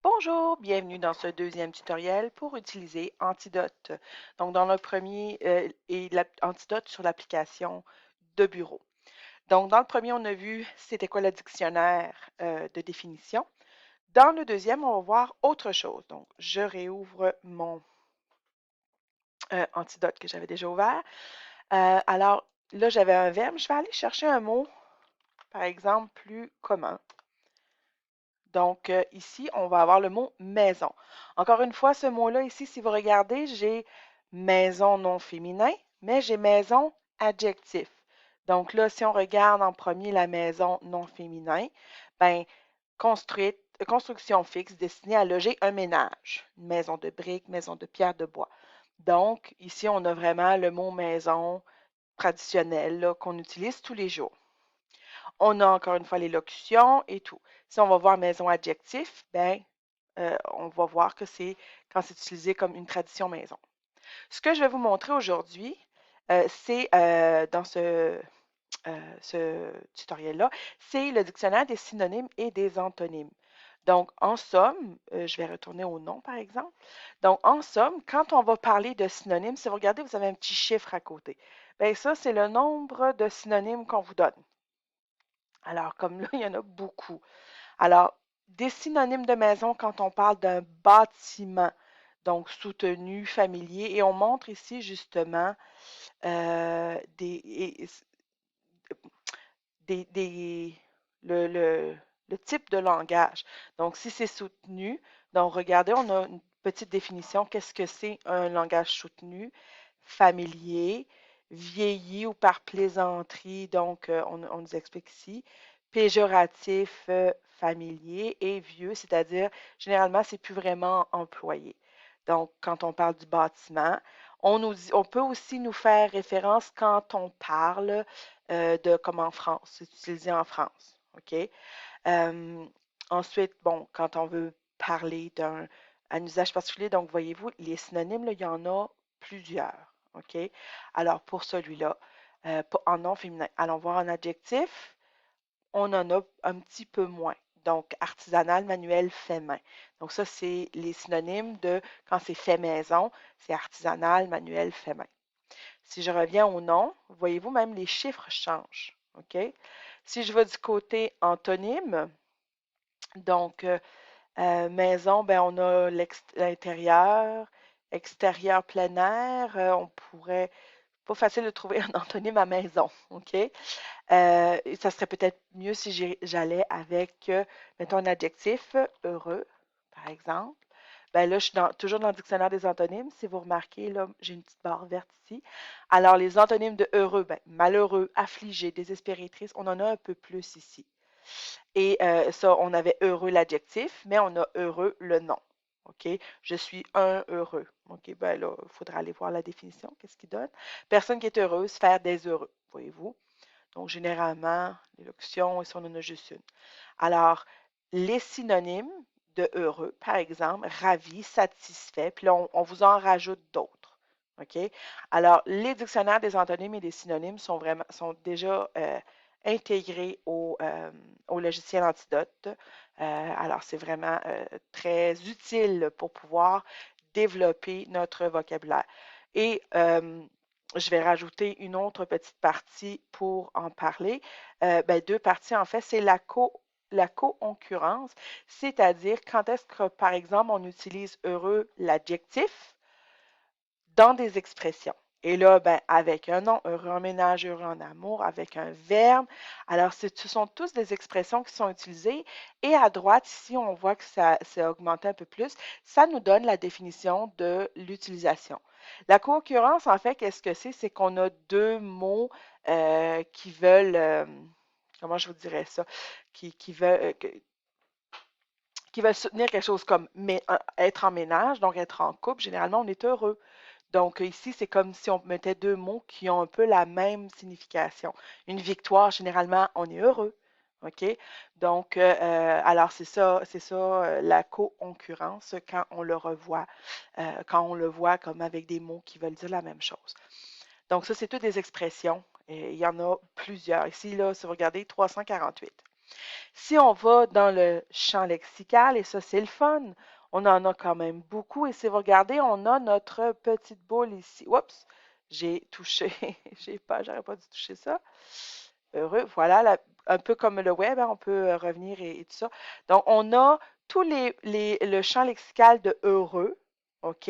Bonjour, bienvenue dans ce deuxième tutoriel pour utiliser Antidote. Donc, dans le premier, Antidote sur l'application de bureau. Donc, dans le premier, on a vu c'était quoi le dictionnaire de définition. Dans le deuxième, on va voir autre chose. Donc, je réouvre mon Antidote que j'avais déjà ouvert. Alors, là, j'avais un verbe. Je vais aller chercher un mot, par exemple, plus commun. Donc, ici, on va avoir le mot maison. Encore une fois, ce mot-là, ici, si vous regardez, j'ai maison non féminin, mais j'ai maison adjectif. Donc là, si on regarde en premier la maison non féminin, ben, construction fixe destinée à loger un ménage. Une maison de briques, maison de pierre, de bois. Donc, ici, on a vraiment le mot maison traditionnel là, qu'on utilise tous les jours. On a encore une fois les locutions et tout. Si on va voir maison adjectif, ben, on va voir que c'est quand c'est utilisé comme une tradition maison. Ce que je vais vous montrer aujourd'hui, c'est dans ce tutoriel-là, c'est le dictionnaire des synonymes et des antonymes. Donc, en somme, je vais retourner au nom, par exemple. Donc, en somme, quand on va parler de synonymes, si vous regardez, vous avez un petit chiffre à côté. Bien, ça, c'est le nombre de synonymes qu'on vous donne. Alors, comme là, il y en a beaucoup. Alors, des synonymes de maison quand on parle d'un bâtiment, donc soutenu, familier, et on montre ici justement euh, des, et- des- le type de langage. Donc, si c'est soutenu, donc regardez, on a une petite définition. Qu'est-ce que c'est un langage soutenu? Familier, vieilli ou par plaisanterie, donc on nous explique ici. Péjoratif, familier et vieux, c'est-à-dire généralement, c'est plus vraiment employé. Donc, quand on parle du bâtiment, on peut aussi nous faire référence quand on parle de comme en France, c'est utilisé en France. OK? Euh, Ensuite, bon, quand on veut parler un usage particulier, donc voyez-vous, les synonymes, là, il y en a plusieurs. OK? Alors, pour celui-là, en nom féminin, allons voir un adjectif, on en a un petit peu moins. Donc, artisanal, manuel, fait main. Donc, ça, c'est les synonymes de quand c'est fait maison, c'est artisanal, manuel, fait main. Si je reviens au nom, voyez-vous, même les chiffres changent. OK? Si je vais du côté antonyme, donc maison, ben, on a l'intérieur, extérieur plein air. On pourrait, pas facile de trouver un antonyme à maison. OK? Ça serait peut-être mieux si j'allais avec, mettons, un adjectif, heureux, par exemple. Ben là, je suis toujours dans le dictionnaire des antonymes. Si vous remarquez, là, j'ai une petite barre verte ici. Alors, les antonymes de heureux, ben, malheureux, affligé, désespéré, triste, on en a un peu plus ici. Et ça, on avait heureux l'adjectif, mais on a heureux le nom. OK? Je suis un heureux. OK, ben là, il faudra aller voir la définition. Qu'est-ce qu'il donne? Personne qui est heureuse, faire des heureux. Voyez-vous? Donc, généralement, l'élocution, ici, on en a juste une. Alors, les synonymes de heureux, par exemple, ravi, satisfait, puis là, on vous en rajoute d'autres. OK? Alors, les dictionnaires des antonymes et des synonymes sont déjà intégrés au logiciel Antidote. Alors, c'est vraiment très utile pour pouvoir développer notre vocabulaire. Et je vais rajouter une autre petite partie pour en parler. Ben, deux parties, en fait, c'est la co-occurrence, c'est-à-dire quand est-ce que, par exemple, on utilise heureux l'adjectif dans des expressions. Et là, ben, avec un nom, heureux en ménage, heureux en amour, avec un verbe. Alors, ce sont tous des expressions qui sont utilisées. Et à droite, ici, on voit que ça s'est augmenté un peu plus. Ça nous donne la définition de l'utilisation. La co-occurrence, en fait, qu'est-ce que c'est? C'est qu'on a deux mots qui veulent, comment je vous dirais ça, qui veulent, qui veulent soutenir quelque chose comme être en ménage, donc être en couple. Généralement, on est heureux. Donc, ici, c'est comme si on mettait deux mots qui ont un peu la même signification. Une victoire, généralement, on est heureux. OK? Donc, alors c'est ça la co-occurrence quand on le revoit, quand on le voit comme avec des mots qui veulent dire la même chose. Donc, ça, c'est toutes des expressions. Et il y en a plusieurs. Ici, là, si vous regardez, 348. Si on va dans le champ lexical, et ça c'est le fun, on en a quand même beaucoup. Et si vous regardez, on a notre petite boule ici. Oups, j'ai touché, j'aurais pas dû toucher ça. Heureux, voilà, un peu comme le web, hein, on peut revenir et tout ça. Donc, on a tous le champ lexical de heureux, OK,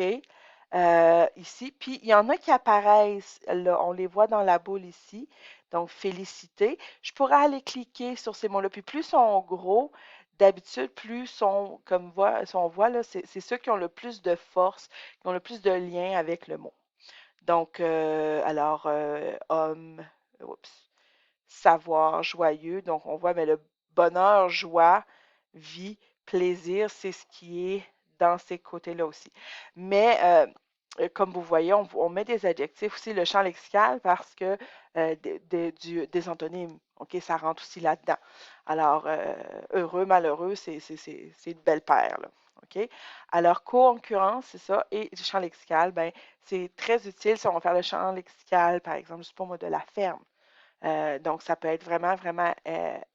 ici. Puis, il y en a qui apparaissent, là, on les voit dans la boule ici. Donc, féliciter. Je pourrais aller cliquer sur ces mots-là. Puis, plus ils sont gros, d'habitude, plus sont, comme si on voit, là, c'est ceux qui ont le plus de force, qui ont le plus de lien avec le mot. Donc, alors, homme, oups, savoir, joyeux. Donc, on voit, mais le bonheur, joie, vie, plaisir, c'est ce qui est dans ces côtés-là aussi. Mais, comme vous voyez, on met des adjectifs aussi, le champ lexical, parce que des antonymes, OK, ça rentre aussi là-dedans. Alors, heureux, malheureux, c'est une belle paire, là. OK? Alors, concurrence, c'est ça. Et le champ lexical, ben, c'est très utile si on va faire le champ lexical, par exemple, je sais pas moi, de la ferme. Donc, ça peut être vraiment, vraiment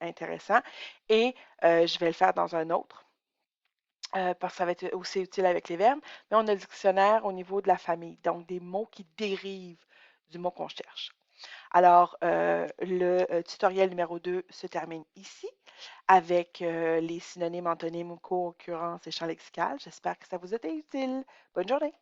intéressant. Et je vais le faire dans un autre, parce que ça va être aussi utile avec les verbes. Mais on a le dictionnaire au niveau de la famille, donc des mots qui dérivent du mot qu'on cherche. Alors, le tutoriel numéro 2 se termine ici avec les synonymes, antonymes, co-occurrences et champs lexicaux. J'espère que ça vous a été utile. Bonne journée!